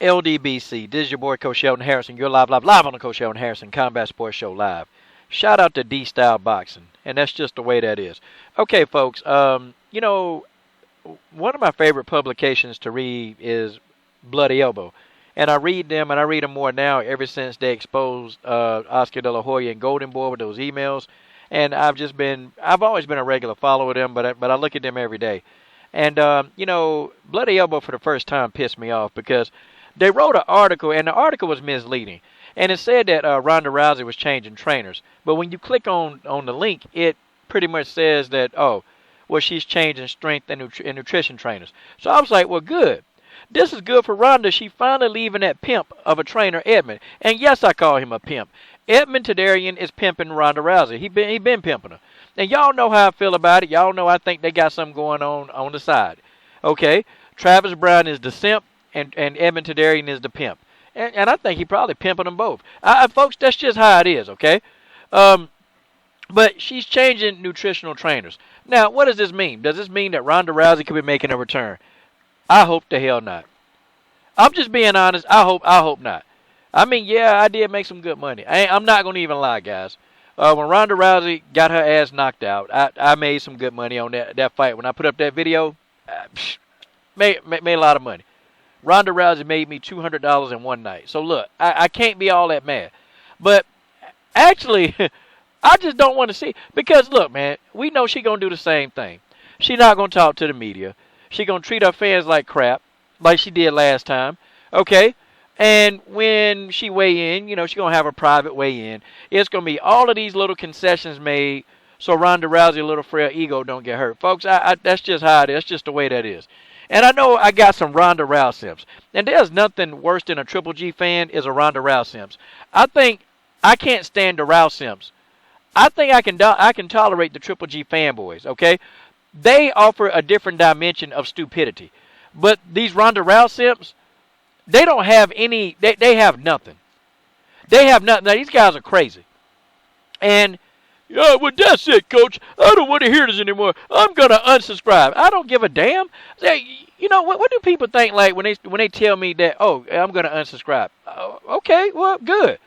LDBC, this is your boy Coach Sheldon Harrison. You're live on the Coach Sheldon Harrison Combat Sports Show live. Shout out to D-Style Boxing, and that's just the way that is. Okay, folks, you know, one of my favorite publications to read is Bloody Elbow. And I read them, and I read them more now ever since they exposed Oscar De La Hoya and Golden Boy with those emails. And I've always been a regular follower of them, but I look at them every day. And, you know, Bloody Elbow for the first time pissed me off because they wrote an article, and the article was misleading. And it said that Ronda Rousey was changing trainers. But when you click on the link, it pretty much says that, oh, well, she's changing strength and nutrition trainers. So I was like, well, good. This is good for Ronda. She finally leaving that pimp of a trainer, Edmond. And yes, I call him a pimp. Edmond Tarverdyan is pimping Ronda Rousey. He been pimping her. And y'all know how I feel about it. Y'all know I think they got something going on the side. Okay? Travis Brown is the simp, and Edmond Tarverdyan is the pimp. And I think he probably pimping them both. Folks, that's just how it is, okay? But she's changing nutritional trainers. Now, what does this mean? Does this mean that Ronda Rousey could be making a return? I hope the hell not. I'm just being honest. I hope not. I mean, yeah, I did make some good money. I'm not going to even lie, guys. When Ronda Rousey got her ass knocked out, I made some good money on that fight. When I put up that video, made a lot of money. Ronda Rousey made me $200 in one night. So, look, I can't be all that mad. But, actually, I just don't want to see. Because, look, man, we know she's going to do the same thing. She's not going to talk to the media. She's going to treat her fans like crap, like she did last time. Okay? And when she weigh in, you know, she's going to have a private weigh-in. It's going to be all of these little concessions made so Ronda Rousey's little frail ego don't get hurt. Folks, that's just how it is. That's just the way that is. And I know I got some Ronda Rousey simps. And there's nothing worse than a Triple G fan is a Ronda Rousey simps. I think I can't stand the Rousey simps. I think I can tolerate the Triple G fanboys, okay? They offer a different dimension of stupidity. But these Ronda Rousey simps, they don't have any, they have nothing. They have nothing. Now, these guys are crazy. And, yeah, well, that's it, Coach. I don't want to hear this anymore. I'm going to unsubscribe. I don't give a damn. You know, what do people think, like, when they tell me that, oh, I'm going to unsubscribe? Okay, well, good.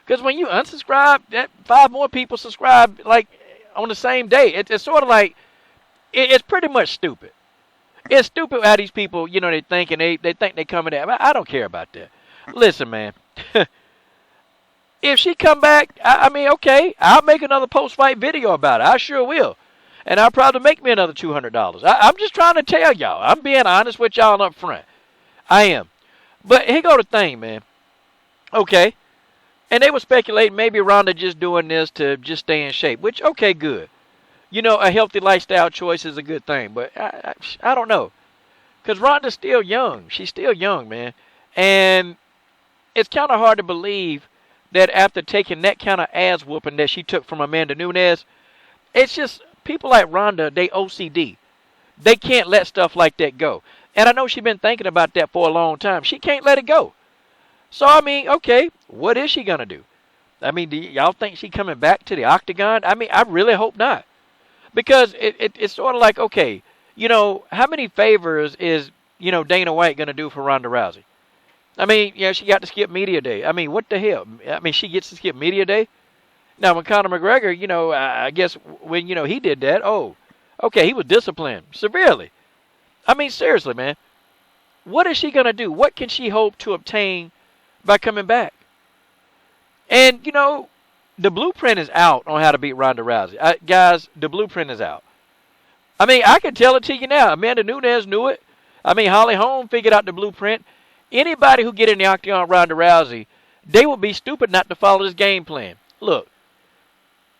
Because when you unsubscribe, that 5 more people subscribe, like, on the same day. It's sort of like, it's pretty much stupid. It's stupid how these people, you know, they think and they think they coming at. I don't care about that. Listen, man. If she come back, I mean, okay, I'll make another post-fight video about it. I sure will. And I'll probably make me another $200. I'm just trying to tell y'all. I'm being honest with y'all up front. I am. But here go the thing, man. Okay. And they were speculating maybe Ronda just doing this to just stay in shape, which, okay, good. You know, a healthy lifestyle choice is a good thing, but I don't know. Because Ronda's still young. She's still young, man. And it's kind of hard to believe that after taking that kind of ass whooping that she took from Amanda Nunes, it's just people like Ronda, they OCD. They can't let stuff like that go. And I know she's been thinking about that for a long time. She can't let it go. So, I mean, okay, what is she going to do? I mean, do y'all think she's coming back to the octagon? I mean, I really hope not. Because it's sort of like, okay, you know, how many favors is, you know, Dana White going to do for Ronda Rousey? I mean, yeah, she got to skip media day. I mean, what the hell? I mean, she gets to skip media day? Now, when Conor McGregor, you know, I guess when, you know, he did that, oh, okay, he was disciplined severely. I mean, seriously, man. What is she going to do? What can she hope to obtain by coming back? And, you know, the blueprint is out on how to beat Ronda Rousey. Guys, the blueprint is out. I mean, I can tell it to you now. Amanda Nunes knew it. I mean, Holly Holm figured out the blueprint. Anybody who get in the octagon Ronda Rousey, they would be stupid not to follow this game plan. Look,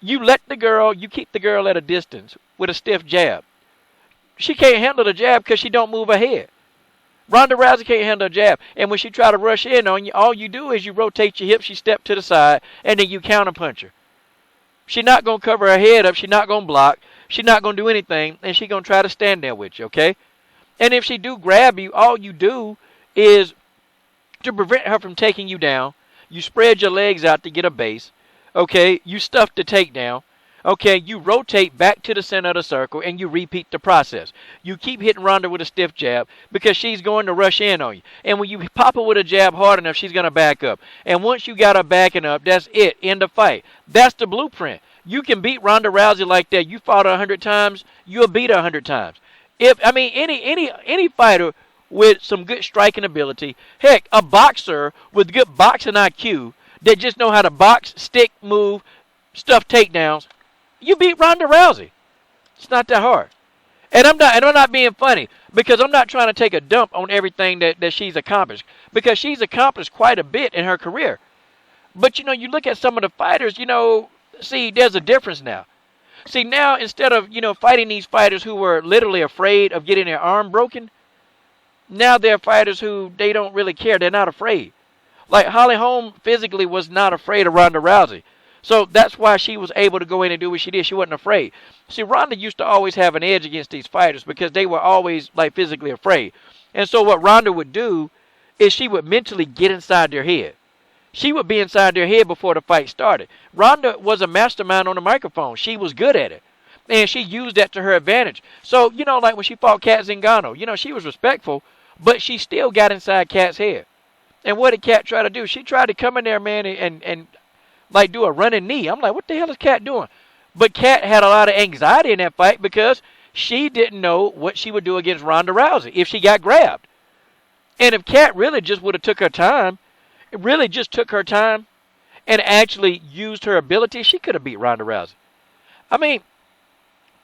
you keep the girl at a distance with a stiff jab. She can't handle the jab because she don't move her head. Ronda Rousey can't handle a jab. And when she try to rush in on you, all you do is you rotate your hips, you step to the side, and then you counterpunch her. She's not going to cover her head up. She's not going to block. She's not going to do anything, and she's going to try to stand there with you, okay? And if she do grab you, all you do is to prevent her from taking you down, you spread your legs out to get a base, okay? You stuff the takedown, Okay, you rotate back to the center of the circle and you repeat the process. You keep hitting Ronda with a stiff jab because she's going to rush in on you. And when you pop her with a jab hard enough, she's going to back up. And once you got her backing up, that's it. End of fight. That's the blueprint. You can beat Ronda Rousey like that. You fought her 100 times, you'll beat her 100 times. Any fighter with some good striking ability, heck, a boxer with good boxing IQ that just know how to box, stick, move, stuff takedowns, you beat Ronda Rousey. It's not that hard. And I'm not being funny because I'm not trying to take a dump on everything that she's accomplished because she's accomplished quite a bit in her career. But you look at some of the fighters, see, there's a difference now. See, now instead of, fighting these fighters who were literally afraid of getting their arm broken, now they're fighters who they don't really care. They're not afraid. Like Holly Holm physically was not afraid of Ronda Rousey. So that's why she was able to go in and do what she did. She wasn't afraid. See, Ronda used to always have an edge against these fighters because they were always like physically afraid. And so what Ronda would do is she would mentally get inside their head. She would be inside their head before the fight started. Ronda was a mastermind on the microphone. She was good at it. And she used that to her advantage. So, like when she fought Kat Zingano, she was respectful, but she still got inside Kat's head. And what did Kat try to do? She tried to come in there, man, and like do a running knee. I'm like, what the hell is Kat doing? But Kat had a lot of anxiety in that fight because she didn't know what she would do against Ronda Rousey if she got grabbed. And if Kat really just would have took her time, and actually used her ability, she could have beat Ronda Rousey. I mean,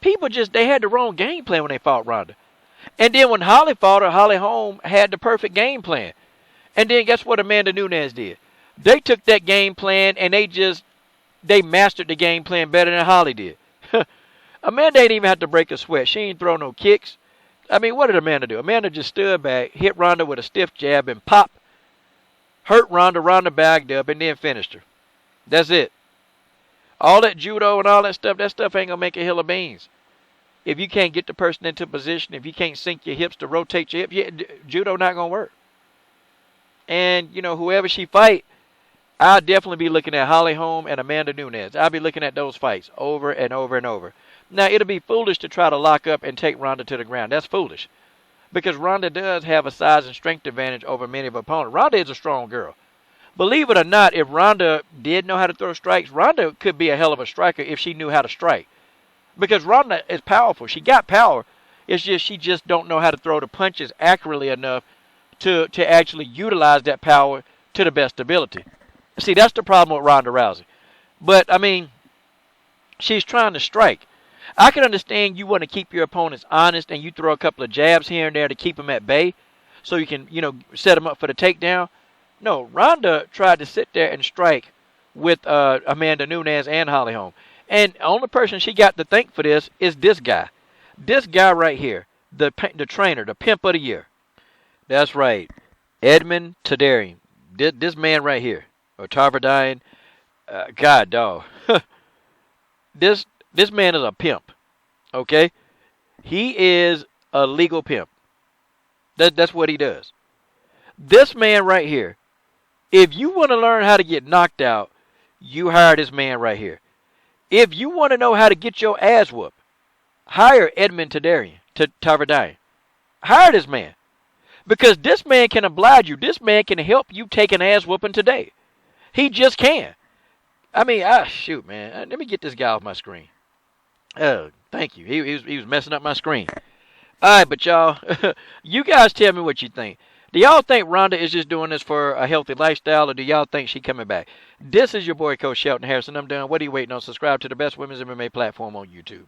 people they had the wrong game plan when they fought Ronda. And then when Holly fought her, Holly Holm had the perfect game plan. And then guess what Amanda Nunes did? They took that game plan and they mastered the game plan better than Holly did. Amanda ain't even have to break a sweat. She ain't throw no kicks. I mean, what did Amanda do? Amanda just stood back, hit Ronda with a stiff jab and pop. Hurt Ronda, Ronda bagged up, and then finished her. That's it. All that judo and all that stuff ain't going to make a hill of beans. If you can't get the person into position, if you can't sink your hips to rotate your hips, judo not going to work. And, whoever she fight, I'll definitely be looking at Holly Holm and Amanda Nunes. I'll be looking at those fights over and over and over. Now, it'll be foolish to try to lock up and take Ronda to the ground. That's foolish. Because Ronda does have a size and strength advantage over many of her opponents. Ronda is a strong girl. Believe it or not, if Ronda did know how to throw strikes, Ronda could be a hell of a striker if she knew how to strike. Because Ronda is powerful. She got power. It's just she just don't know how to throw the punches accurately enough to actually utilize that power to the best ability. See, that's the problem with Ronda Rousey. But, I mean, she's trying to strike. I can understand you want to keep your opponents honest and you throw a couple of jabs here and there to keep them at bay so you can, set them up for the takedown. No, Ronda tried to sit there and strike with Amanda Nunes and Holly Holm. And the only person she got to thank for this is this guy. This guy right here, the trainer, the pimp of the year. That's right, Edmond Tarverdyan. This man right here, or Tarverdyan, God dog. This man is a pimp, okay? He is a legal pimp. That's what he does. This man right here, if you want to learn how to get knocked out, you hire this man right here. If you want to know how to get your ass whooped, hire Edmond Tarverdyan. Hire this man. Because this man can oblige you. This man can help you take an ass whooping today. He just can. I mean, shoot, man. Let me get this guy off my screen. Oh, thank you. He was messing up my screen. All right, but y'all, you guys tell me what you think. Do y'all think Ronda is just doing this for a healthy lifestyle, or do y'all think she coming back? This is your boy, Coach Shelton Harrison. I'm done. What are you waiting on? Subscribe to the best women's MMA platform on YouTube.